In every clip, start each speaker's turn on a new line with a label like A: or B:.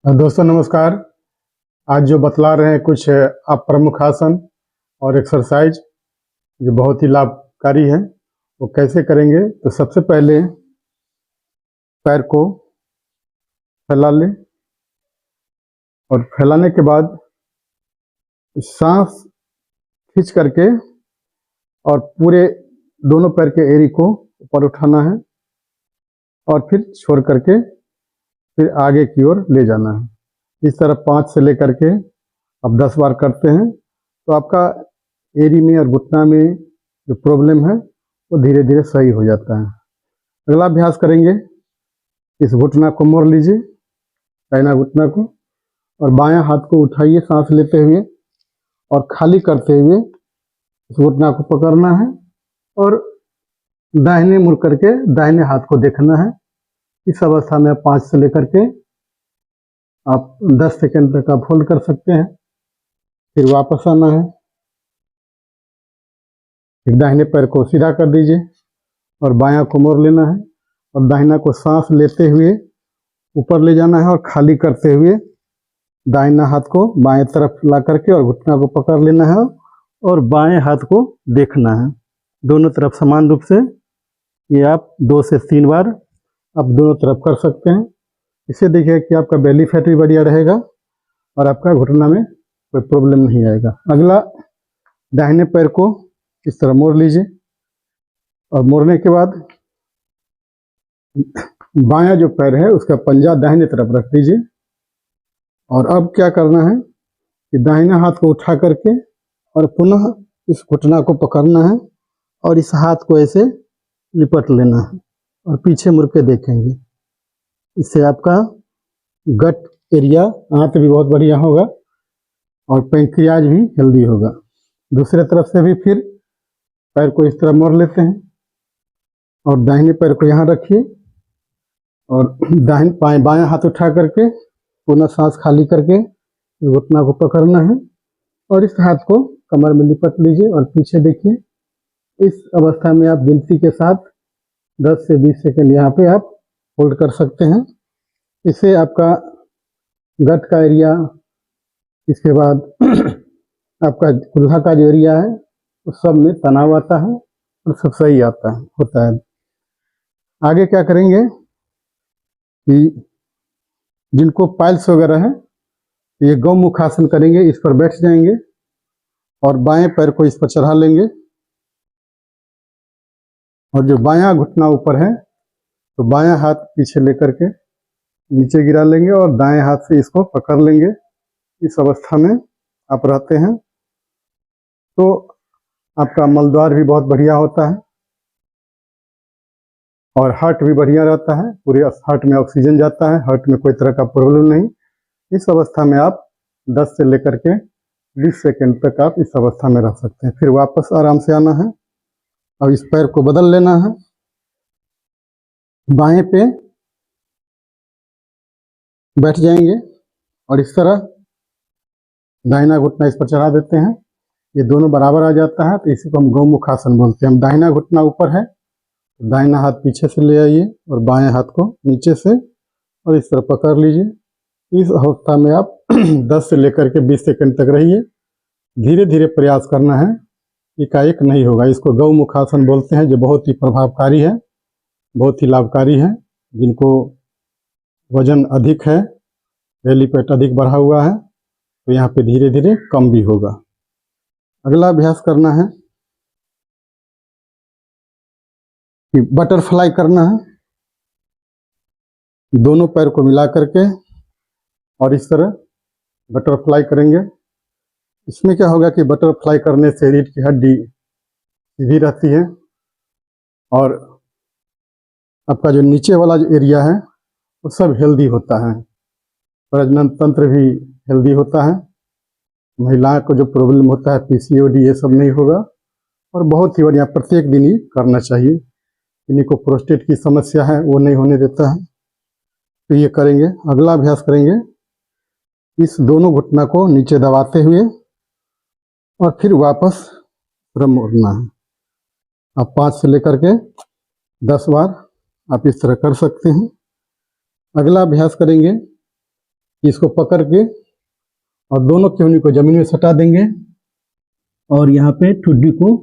A: दोस्तों नमस्कार। आज जो बतला रहे हैं कुछ आप प्रमुख आसन और एक्सरसाइज जो बहुत ही लाभकारी हैं, वो कैसे करेंगे। तो सबसे पहले पैर को फैला लें और फैलाने के बाद सांस खींच करके और पूरे दोनों पैर के एड़ी को ऊपर उठाना है और फिर छोड़ करके फिर आगे की ओर ले जाना है। इस तरह 5 से लेकर के अब 10 बार करते हैं तो आपका एड़ी में और घुटना में जो प्रॉब्लम है वो धीरे धीरे सही हो जाता है। अगला अभ्यास करेंगे, इस घुटना को मोड़ लीजिए, दाहिना घुटना को, और बायां हाथ को उठाइए सांस लेते हुए और खाली करते हुए इस घुटना को पकड़ना है और दाहिने मुड़ करके दाहिने हाथ को देखना है। इस अवस्था में 5 से लेकर के आप 10 सेकंड तक आप होल्ड कर सकते हैं। फिर वापस आना है, फिर दाहिने पैर को सीधा कर दीजिए और बायां को मोड़ लेना है और दाहिना को सांस लेते हुए ऊपर ले जाना है और खाली करते हुए दाहिना हाथ को बाएं तरफ ला करके और घुटना को पकड़ लेना है और बाएं हाथ को देखना है दोनों तरफ समान रूप से। ये आप 2 से 3 बार आप दोनों तरफ कर सकते हैं। इससे देखिए कि आपका बेली फैट भी बढ़िया रहेगा और आपका घुटना में कोई प्रॉब्लम नहीं आएगा। अगला, दाहिने पैर को इस तरह मोड़ लीजिए और मोड़ने के बाद बायां जो पैर है उसका पंजा दाहिने तरफ रख दीजिए। और अब क्या करना है कि दाहिना हाथ को उठा करके और पुनः इस घुटना को पकड़ना है और इस हाथ को ऐसे लिपट लेना है और पीछे मुड़ के देखेंगे। इससे आपका गट एरिया आंत भी बहुत बढ़िया होगा और पैंक्रियाज भी हेल्दी होगा। दूसरे तरफ से भी फिर पैर को इस तरह मोड़ लेते हैं और दाहिने पैर को यहाँ रखिए और बायां हाथ उठा करके पुनः सांस खाली करके घुटना को पकड़ना है और इस हाथ को कमर में लिपट लीजिए और पीछे देखिए। इस अवस्था में आप गिनती के साथ 10 से 20 सेकंड यहाँ पे आप होल्ड कर सकते हैं। इससे आपका गट का एरिया, इसके बाद आपका कुल्हा का जो एरिया है उस सब में तनाव आता है और सब सही होता है। आगे क्या करेंगे कि जिनको पाइल्स वगैरह है ये गौमुख आसन करेंगे। इस पर बैठ जाएंगे और बाएं पैर को इस पर चढ़ा लेंगे और जो बायां घुटना ऊपर है तो बायां हाथ पीछे लेकर के नीचे गिरा लेंगे और दाएं हाथ से इसको पकड़ लेंगे। इस अवस्था में आप रहते हैं तो आपका मलद्वार भी बहुत बढ़िया होता है और हार्ट भी बढ़िया रहता है। पूरे हार्ट में ऑक्सीजन जाता है, हार्ट में कोई तरह का प्रॉब्लम नहीं। इस अवस्था में आप 10 से लेकर के 20 सेकंड तक आप इस अवस्था में रह सकते हैं। फिर वापस आराम से आना है और इस पैर को बदल लेना है। बाएं पे बैठ जाएंगे और इस तरह दाहिना घुटना इस पर चढ़ा देते हैं। ये दोनों बराबर आ जाता है तो इसी को हम गौमुख आसन बोलते हैं। हम दाहिना घुटना ऊपर है तो दाहिना हाथ पीछे से ले आइए और बाएं हाथ को नीचे से और इस तरह पकड़ लीजिए। इस अवस्था में आप 10 से लेकर के 20 सेकंड तक रहिए। धीरे धीरे प्रयास करना है, एकाएक नहीं होगा। इसको गौमुख आसन बोलते हैं, जो बहुत ही प्रभावकारी है, बहुत ही लाभकारी है। जिनको वजन अधिक है, बेली फैट अधिक बढ़ा हुआ है तो यहाँ पे धीरे धीरे कम भी होगा। अगला अभ्यास करना है कि बटरफ्लाई करना है। दोनों पैर को मिला करके और इस तरह बटरफ्लाई करेंगे। इसमें क्या होगा कि बटरफ्लाई करने से रीढ़ की हड्डी सीधी रहती है और आपका जो नीचे वाला जो एरिया है वो सब हेल्दी होता है। प्रजनन तंत्र भी हेल्दी होता है। महिलाओं को जो प्रॉब्लम होता है पीसीओडी, ये सब नहीं होगा और बहुत ही बढ़िया प्रत्येक दिन ही करना चाहिए। इन्हीं को प्रोस्टेट की समस्या है वो नहीं होने देता है तो ये करेंगे। अगला अभ्यास करेंगे, इस दोनों घुटना को नीचे दबाते हुए और फिर वापस मोड़ना है। आप 5 से लेकर के 10 बार आप इस तरह कर सकते हैं। अगला अभ्यास करेंगे इसको पकड़ के और दोनों केहनी को जमीन में सटा देंगे और यहाँ पे ठुड्डी को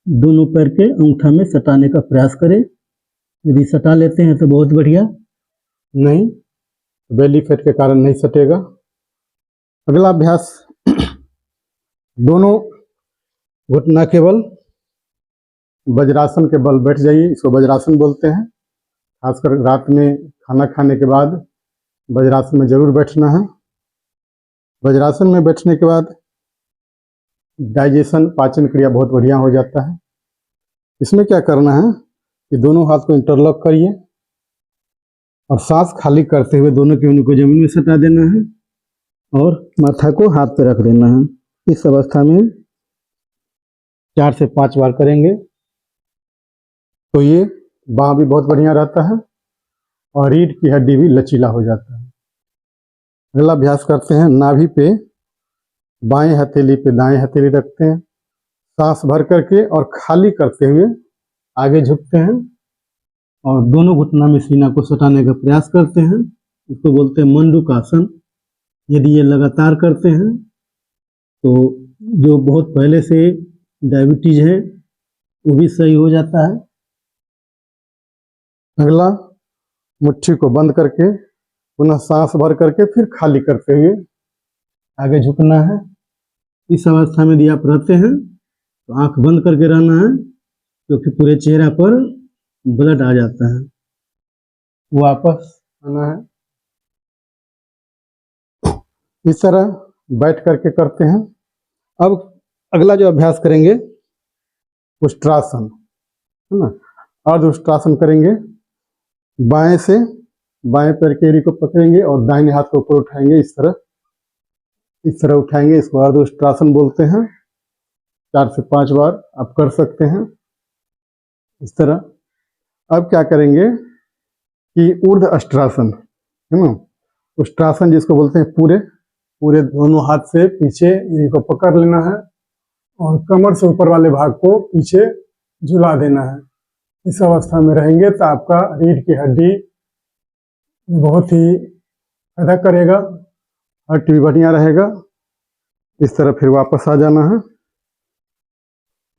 A: दोनों पैर के अंगूठा में सटाने का प्रयास करें। यदि सटा लेते हैं तो बहुत बढ़िया, नहीं बेली फैट के कारण नहीं सटेगा। अगला अभ्यास, दोनों घुटना के बल वज्रासन के बल बैठ जाइए। इसको वज्रासन बोलते हैं। खासकर रात में खाना खाने के बाद वज्रासन में जरूर बैठना है। वज्रासन में बैठने के बाद डाइजेशन, पाचन क्रिया बहुत बढ़िया हो जाता है। इसमें क्या करना है कि दोनों हाथ को इंटरलॉक करिए और सांस खाली करते हुए दोनों की ऊँगली को जमीन में सटा देना है और माथा को हाथ पे रख देना है। इस अवस्था में 4 से 5 बार करेंगे तो ये बाँह भी बहुत बढ़िया रहता है और रीढ़ की हड्डी भी लचीला हो जाता है। अगला अभ्यास करते हैं। नाभि पे बाएं हथेली पे दाएं हथेली रखते हैं, सांस भर करके और खाली करते हुए आगे झुकते हैं और दोनों घुटना में सीना को सटाने का प्रयास करते हैं। इसको बोलते हैं मंडूकासन। यदि ये लगातार करते हैं तो जो बहुत पहले से डायबिटीज है वो भी सही हो जाता है। अगला, मुट्ठी को बंद करके पुनः सांस भर करके फिर खाली करते हुए आगे झुकना है। इस अवस्था में यदि आप रहते हैं तो आंख बंद करके रहना है क्योंकि पूरे चेहरा पर ब्लड आ जाता है। वापस आना है। इस तरह बैठ करके करते हैं। अब अगला जो अभ्यास करेंगे उष्ट्रासन, है ना। अर्ध उष्ट्रासन करेंगे। बाएं से बाएं पैर की एड़ी को पकड़ेंगे और दाहिने हाथ को ऊपर उठाएंगे। इस तरह उठाएंगे। इसको अर्ध उष्ट्रासन बोलते हैं। 4 से 5 बार आप कर सकते हैं इस तरह। अब क्या करेंगे कि ऊर्ध्व अष्ट्रासन, है ना। उष्ट्रासन जिसको बोलते हैं, पूरे दोनों हाथ से पीछे एड़ी को पकड़ लेना है और कमर से ऊपर वाले भाग को पीछे झुला देना है। इस अवस्था में रहेंगे तो आपका रीढ़ की हड्डी बहुत ही फायदा करेगा, हड्डी भी बढ़िया रहेगा। इस तरह फिर वापस आ जाना है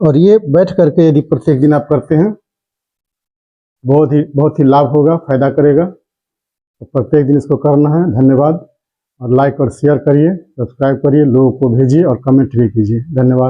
A: और ये बैठ करके यदि प्रत्येक दिन आप करते हैं बहुत ही लाभ होगा, फायदा करेगा। तो प्रत्येक दिन इसको करना है। धन्यवाद। और लाइक और शेयर करिए, सब्सक्राइब करिए, लोगों को भेजिए और कमेंट भी कीजिए। धन्यवाद।